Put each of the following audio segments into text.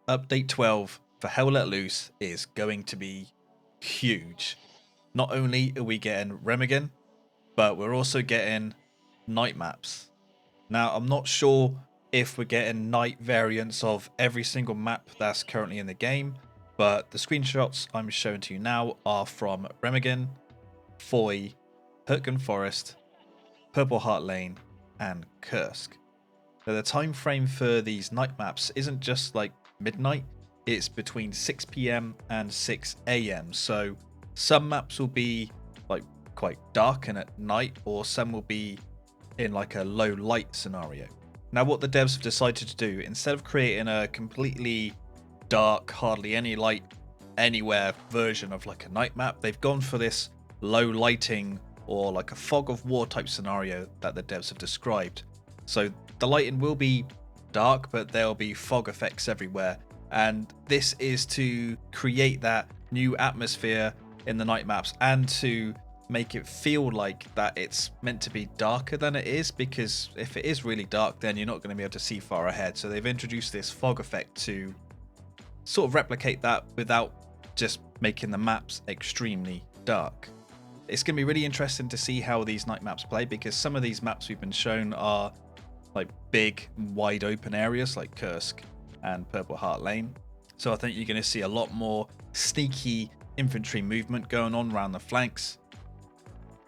Update 12 for Hell Let Loose is going to be huge. Not only are we getting Remagen, but we're also getting night maps. Now, I'm not sure if we're getting night variants of every single map that's currently in the game, but the screenshots I'm showing to you now are from Remagen, Foy, Hurtgen Forest, Purple Heart Lane, and Kursk. Now, the time frame for these night maps isn't just like midnight, it's between 6 p.m. and 6 a.m. So some maps will be like quite dark and at night, or some will be in like a low light scenario. Now, what the devs have decided to do, instead of creating a completely dark, hardly any light anywhere version of like a night map, they've gone for this low lighting or like a fog of war type scenario that the devs have described. So the lighting will be dark, but there'll be fog effects everywhere. And this is to create that new atmosphere in the night maps and to make it feel like that it's meant to be darker than it is, because if it is really dark, then you're not going to be able to see far ahead. So they've introduced this fog effect to sort of replicate that without just making the maps extremely dark. It's going to be really interesting to see how these night maps play, because some of these maps we've been shown are like big, wide open areas like Kursk and Purple Heart Lane. So I think you're going to see a lot more sneaky infantry movement going on around the flanks.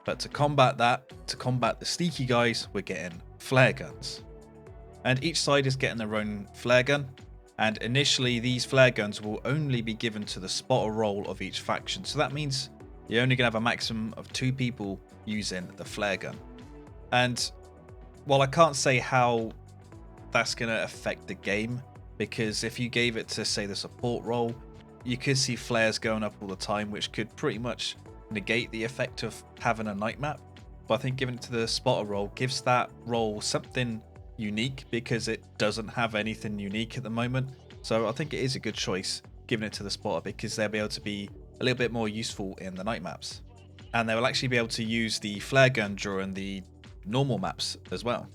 But to combat that, to combat the sneaky guys, we're getting flare guns. And each side is getting their own flare gun. And initially, these flare guns will only be given to the spotter role of each faction. So that means you're only going to have a maximum of 2 people using the flare gun. And while I can't say how that's going to affect the game, because if you gave it to, say, the support role, you could see flares going up all the time, which could pretty much negate the effect of having a night map. But I think giving it to the spotter role gives that role something unique, because it doesn't have anything unique at the moment. So I think it is a good choice giving it to the spotter, because they'll be able to be a little bit more useful in the night maps. And they will actually be able to use the flare gun during the normal maps as well.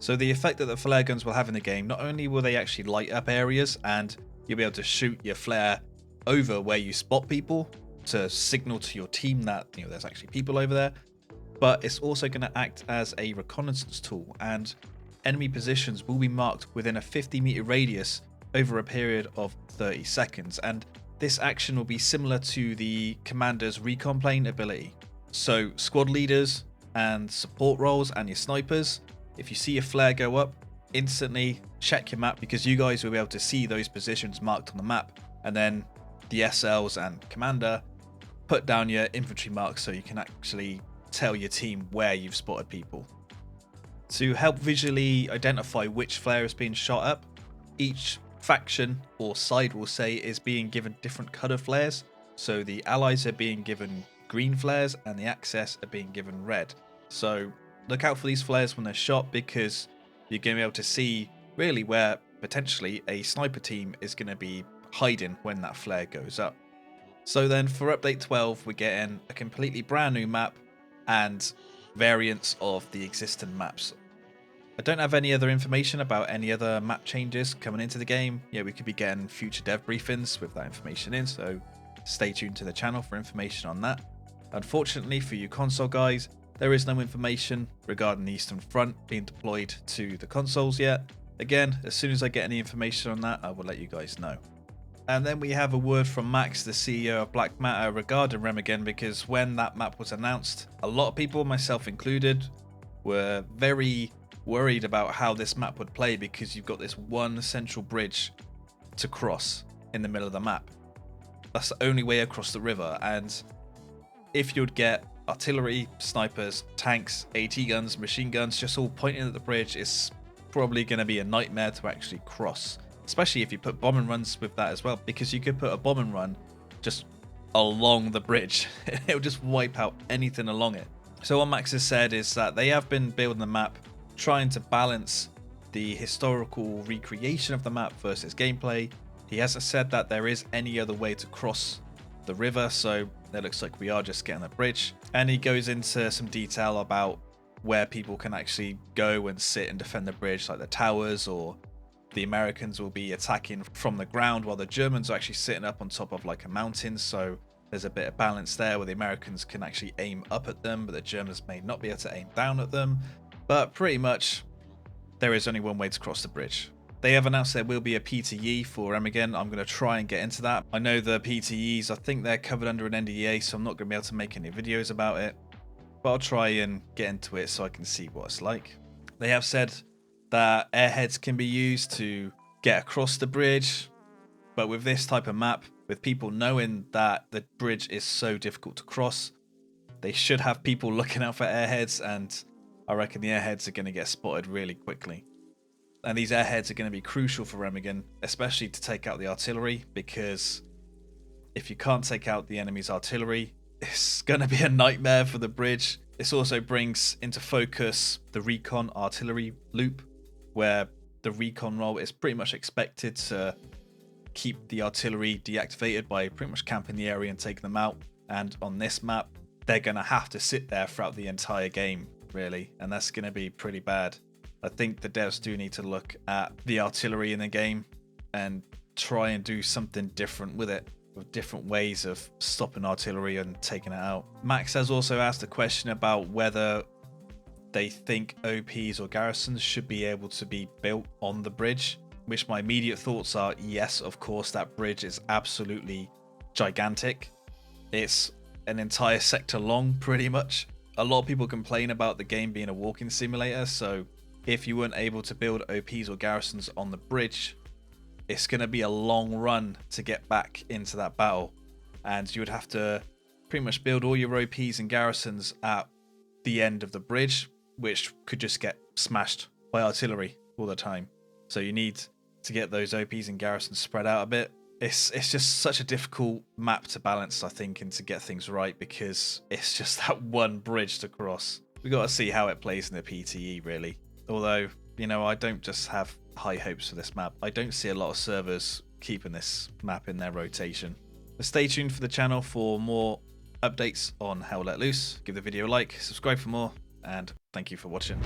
So the effect that the flare guns will have in the game, not only will they actually light up areas and you'll be able to shoot your flare over where you spot people to signal to your team that there's actually people over there, but it's also going to act as a reconnaissance tool, and enemy positions will be marked within a 50-meter radius over a period of 30 seconds. And this action will be similar to the commander's recon plane ability. So squad leaders and support roles and your snipers, if you see a flare go up, instantly check your map, because you guys will be able to see those positions marked on the map. And then the SLs and commander put down your infantry marks so you can actually tell your team where you've spotted people. To help visually identify which flare is being shot up, each faction or side, will say, is being given different color flares. So the allies are being given green flares and the Axis are being given red. So look out for these flares when they're shot, because you're going to be able to see really where potentially a sniper team is going to be hiding when that flare goes up. So then for update 12, we're getting a completely brand new map and variants of the existing maps. I don't have any other information about any other map changes coming into the game. Yeah, we could be getting future dev briefings with that information in, so stay tuned to the channel for information on that. Unfortunately for you console guys, there is no information regarding the Eastern Front being deployed to the consoles yet. Again, as soon as I get any information on that, I will let you guys know. And then we have a word from Max, the CEO of Black Matter, regarding Remagen, because when that map was announced, a lot of people, myself included, were very worried about how this map would play, because you've got this one central bridge to cross in the middle of the map. That's the only way across the river, and if you'd get artillery, snipers, tanks, AT guns, machine guns just all pointing at the bridge, it's probably going to be a nightmare to actually cross. Especially if you put bombing runs with that as well, because you could put a bombing run just along the bridge. It'll just wipe out anything along it. So what Max has said is that they have been building the map, trying to balance the historical recreation of the map versus gameplay. He hasn't said that there is any other way to cross the river, so it looks like we are just getting the bridge. And he goes into some detail about where people can actually go and sit and defend the bridge, like the towers or the Americans will be attacking from the ground while the Germans are actually sitting up on top of like a mountain. So there's a bit of balance there where the Americans can actually aim up at them, but the Germans may not be able to aim down at them. But pretty much there is only one way to cross the bridge. They have announced there will be a PTE for Remagen. I'm going to try and get into that. I know the PTEs, I think they're covered under an NDA, so I'm not going to be able to make any videos about it. But I'll try and get into it so I can see what it's like. They have said that airheads can be used to get across the bridge. But with this type of map, with people knowing that the bridge is so difficult to cross, they should have people looking out for airheads, and I reckon the airheads are going to get spotted really quickly. And these airheads are going to be crucial for Remagen, especially to take out the artillery, because if you can't take out the enemy's artillery, it's going to be a nightmare for the bridge. This also brings into focus the recon artillery loop, where the recon role is pretty much expected to keep the artillery deactivated by pretty much camping the area and taking them out. And on this map, they're going to have to sit there throughout the entire game, really, and that's going to be pretty bad. I think the devs do need to look at the artillery in the game and try and do something different with it, with different ways of stopping artillery and taking it out. Max has also asked a question about whether they think OPs or garrisons should be able to be built on the bridge, which my immediate thoughts are yes, of course, that bridge is absolutely gigantic. It's an entire sector long, pretty much. A lot of people complain about the game being a walking simulator, so if you weren't able to build OPs or garrisons on the bridge, it's going to be a long run to get back into that battle, and you would have to pretty much build all your OPs and garrisons at the end of the bridge, which could just get smashed by artillery all the time. So you need to get those OPs and garrisons spread out a bit. It's just such a difficult map to balance, I think, and to get things right, because it's just that one bridge to cross. We got to see how it plays in the PTE, really. Although, you know, I don't just have high hopes for this map. I don't see a lot of servers keeping this map in their rotation. So stay tuned for the channel for more updates on Hell Let Loose. Give the video a like, subscribe for more, and thank you for watching.